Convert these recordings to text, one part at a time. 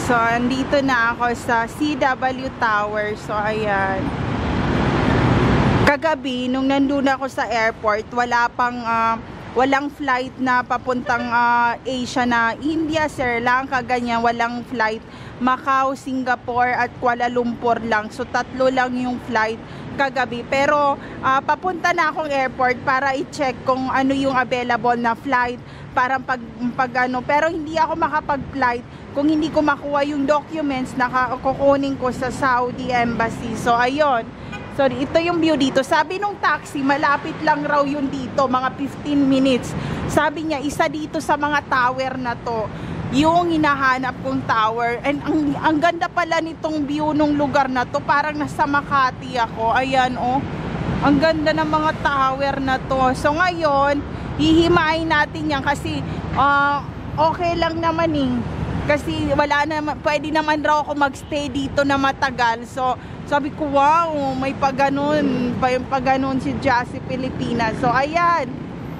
So, andito na ako sa CW Tower. So, ayan. Kagabi, nung nandun ako sa airport, walang flight na papuntang Asia na India, Sri Lanka, ganyan. Walang flight. Macau, Singapore at Kuala Lumpur lang. So, 3 lang yung flight kagabi. Pero, papunta na akong airport para i-check kung ano yung available na flight. Parang pero hindi ako makapag-flight kung hindi ko makuha yung documents na kukunin ko sa Saudi Embassy. So, ayun. Sorry, ito yung view dito. Sabi nung taxi, malapit lang raw yun dito, mga 15 minutes. Sabi niya, isa dito sa mga tower na to, yung hinahanap kong tower. And ang ganda pala nitong view nung lugar na to, parang nasa Makati ako. Ayan, oh. Ang ganda ng mga tower na to. So, ngayon, hihimayin natin yan kasi okay lang naman eh. Kasi pwede naman raw ako magstay dito na matagal. So, sabi ko, wow, may paganon si Jassy Pilipinas. So, ayan.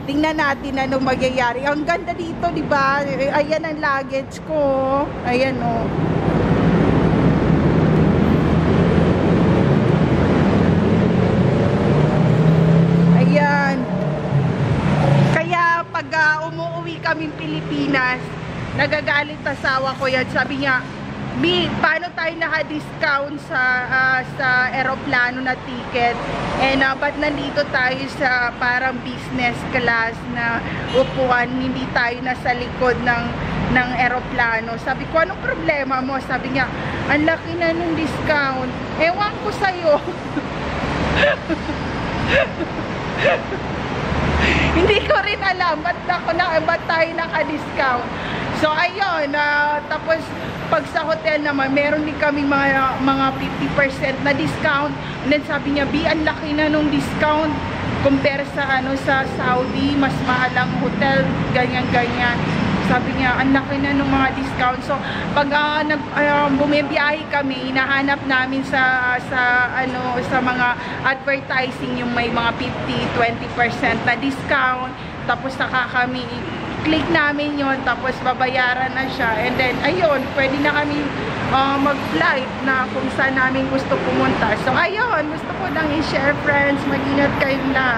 Tingnan natin anong magyayari. Ang ganda dito, di ba? Ayan ang luggage ko. Ayan, oh. Ayan. Kaya, pag umuwi kaming Pilipinas, nagagalit asawa ko yan. Sabi niya, paano tayo naka-discount sa aeroplano na ticket? And ba't nandito tayo sa parang business class na upuan, hindi tayo nasa likod ng aeroplano? Sabi ko, anong problema mo? Sabi niya, ang laki na nung discount. Ewan ko sa'yo. Hindi ko rin alam ba't tayo naka-discount. So, ayun, tapos pag sa hotel naman, meron din kami mga 50% na discount. And then sabi niya, ang laki na nung discount compare sa Saudi, mas mahal ang hotel, ganyan-ganyan. Sabi niya, ang laki na nung mga discount. So, pag bumibiyahe kami, hinahanap namin sa mga advertising yung may mga 50-20% na discount. Tapos saka kami click namin yon, tapos babayaran na siya, and then ayun, pwede na kami mag-flight na kung saan namin gusto pumunta. So ayun, gusto ko nang i-share, friends, mag-ingat kayong lahat.